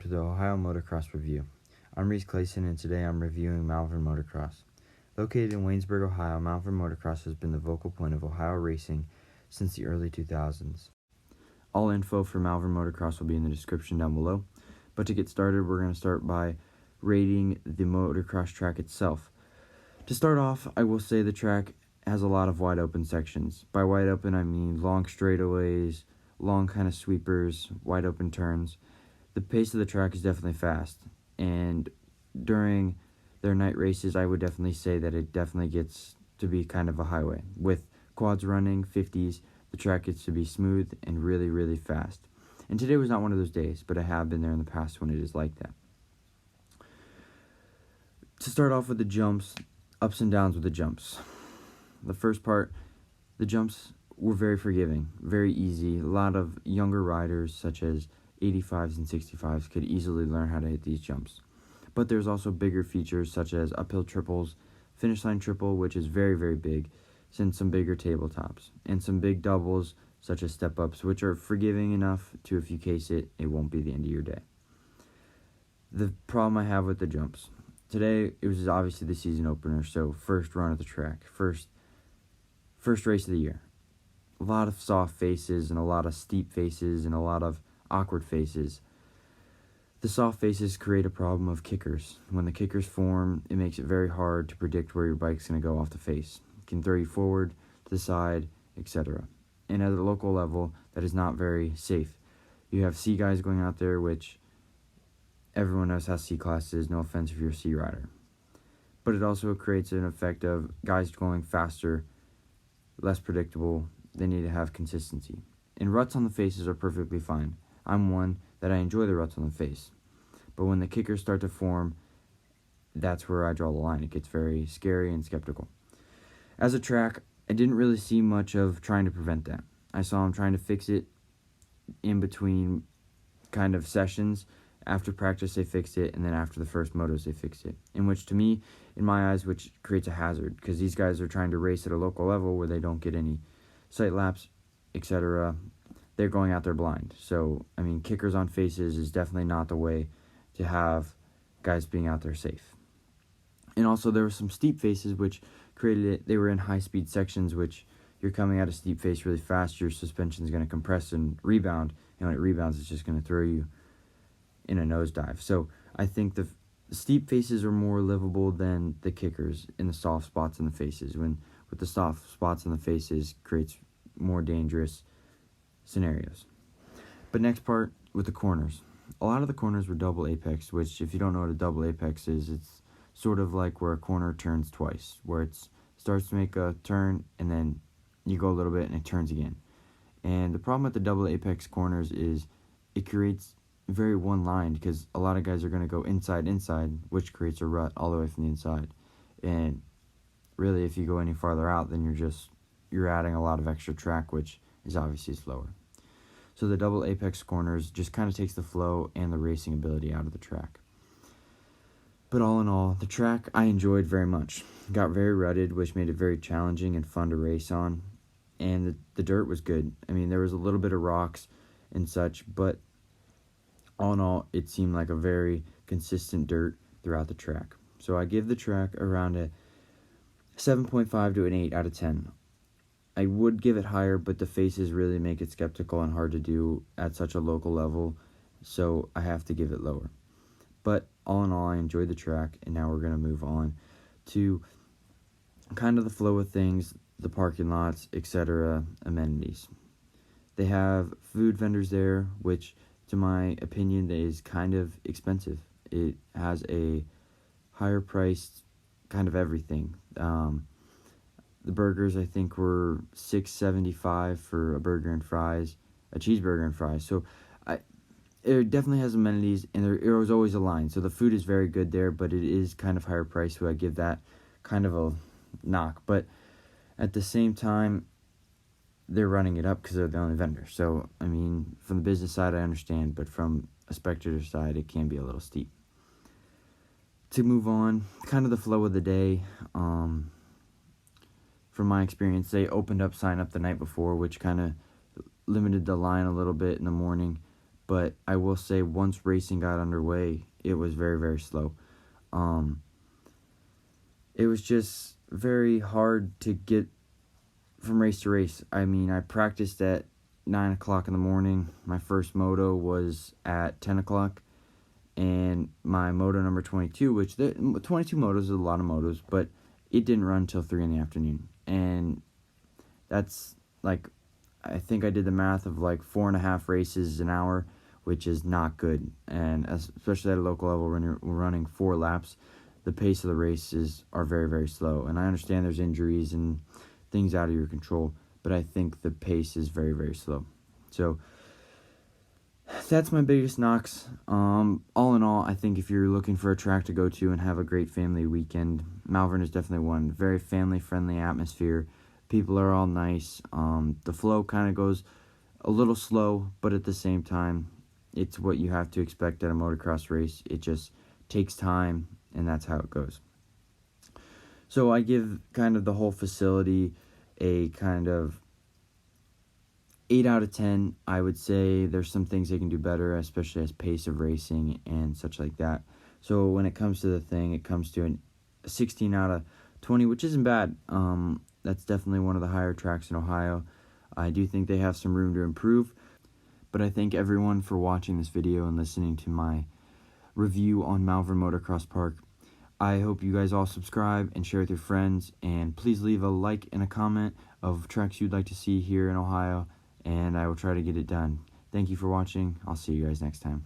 to the Ohio Motocross Review. I'm Reese Clayson, and today I'm reviewing Malvern Motocross. Located in Waynesburg, Ohio, Malvern Motocross has been the focal point of Ohio racing since the early 2000s. All info for Malvern Motocross will be in the description down below, but to get started, we're going to start by rating the motocross track itself. To start off, I will say the track has a lot of wide open sections. By wide open, I mean long straightaways, long kind of sweepers, wide open turns. The pace of the track is definitely fast, and during their night races, I would definitely say that it definitely gets to be kind of a highway. With quads running, 50s, the track gets to be smooth and really, really fast. And today was not one of those days, but I have been there in the past when it is like that. To start off with the jumps, ups and downs with the jumps. The first part, the jumps were very forgiving, very easy. A lot of younger riders, such as 85s and 65s, could easily learn how to hit these jumps. But there's also bigger features, such as uphill triples, finish line triple, which is very, very big, and some bigger tabletops, and some big doubles, such as step-ups, which are forgiving enough to, if you case it, it won't be the end of your day. The problem I have with the jumps. Today, it was obviously the season opener, so first run of the track, first race of the year. A lot of soft faces and a lot of steep faces and a lot of awkward faces. The soft faces create a problem of kickers. When the kickers form, it makes it very hard to predict where your bike's going to go off the face. It can throw you forward, to the side, etc. And at a local level, that is not very safe. You have C guys going out there, which everyone knows how C class is, no offense if you're a C rider. But it also creates an effect of guys going faster, less predictable. They need to have consistency. And ruts on the faces are perfectly fine. I'm one that I enjoy the ruts on the face. But when the kickers start to form, that's where I draw the line. It gets very scary and skeptical. As a track, I didn't really see much of trying to prevent that. I saw them trying to fix it in between kind of sessions. After practice, they fixed it, and then after the first motos, they fixed it. In which, to me, in my eyes, which creates a hazard, because these guys are trying to race at a local level where they don't get any sight laps, etc. They're going out there blind. So, I mean, kickers on faces is definitely not the way to have guys being out there safe. And also, there were some steep faces which created it. They were in high-speed sections, which you're coming at a steep face really fast. Your suspension is going to compress and rebound. And when it rebounds, it's just going to throw you in a nosedive. So, I think the steep faces are more livable than the kickers in the soft spots in the faces. With the soft spots in the faces creates more dangerous scenarios. But next part, with the corners. A lot of the corners were double apex, which, if you don't know what a double apex is, it's sort of like where a corner turns twice, where it starts to make a turn, and then you go a little bit, and it turns again. And the problem with the double apex corners is it creates very one-lined, because a lot of guys are going to go inside, which creates a rut all the way from the inside. And really, if you go any farther out, then you're adding a lot of extra track, which is obviously slower. So the double apex corners just kind of takes the flow and the racing ability out of the track. But all in all, the track I enjoyed very much. It got very rutted, which made it very challenging and fun to race on. And the dirt was good. I mean, there was a little bit of rocks and such, but all in all, it seemed like a very consistent dirt throughout the track. So I give the track around a 7.5 to an 8 out of 10. I would give it higher, but the faces really make it skeptical and hard to do at such a local level, so I have to give it lower. But all in all, I enjoyed the track, and now we're going to move on to kind of the flow of things, the parking lots, etc., amenities. They have food vendors there, which, to my opinion, is kind of expensive. It has a higher priced kind of everything. The burgers, I think, were $6.75 for a burger and fries, a cheeseburger and fries. So it definitely has amenities, and there was always a line. So the food is very good there, but it is kind of higher priced, so I give that kind of a knock. But at the same time, they're running it up because they're the only vendor. So, I mean, from the business side, I understand, but from a spectator side, it can be a little steep. To move on, kind of the flow of the day, from my experience, they opened up sign up the night before, which kind of limited the line a little bit in the morning. but I will say once racing got underway, it was very, very slow. It was just very hard to get from race to race. I mean, I practiced at 9 o'clock in the morning. My first moto was at 10 o'clock. And my moto number 22, which 22 motos is a lot of motos, but it didn't run until 3 in the afternoon. And that's like, I think I did the math of like 4.5 races an hour, which is not good. And especially at a local level, when you're running 4 laps, the pace of the races are very, very slow. And I understand there's injuries and things out of your control, but I think the pace is very, very slow. So that's my biggest knocks. All in all, I think if you're looking for a track to go to and have a great family weekend, Malvern is definitely one. Very family-friendly atmosphere. People are all nice. The flow kind of goes a little slow, but at the same time, it's what you have to expect at a motocross race. It just takes time, and that's how it goes. So I give kind of the whole facility a kind of 8 out of 10. I would say there's some things they can do better, especially as pace of racing and such like that. So when it comes to the thing, it comes to a 16 out of 20, which isn't bad. That's definitely one of the higher tracks in Ohio. I do think they have some room to improve, but I thank everyone for watching this video and listening to my review on Malvern Motocross Park. I hope you guys all subscribe and share with your friends, and please leave a like and a comment of tracks you'd like to see here in Ohio, and I will try to get it done. Thank you for watching. I'll see you guys next time.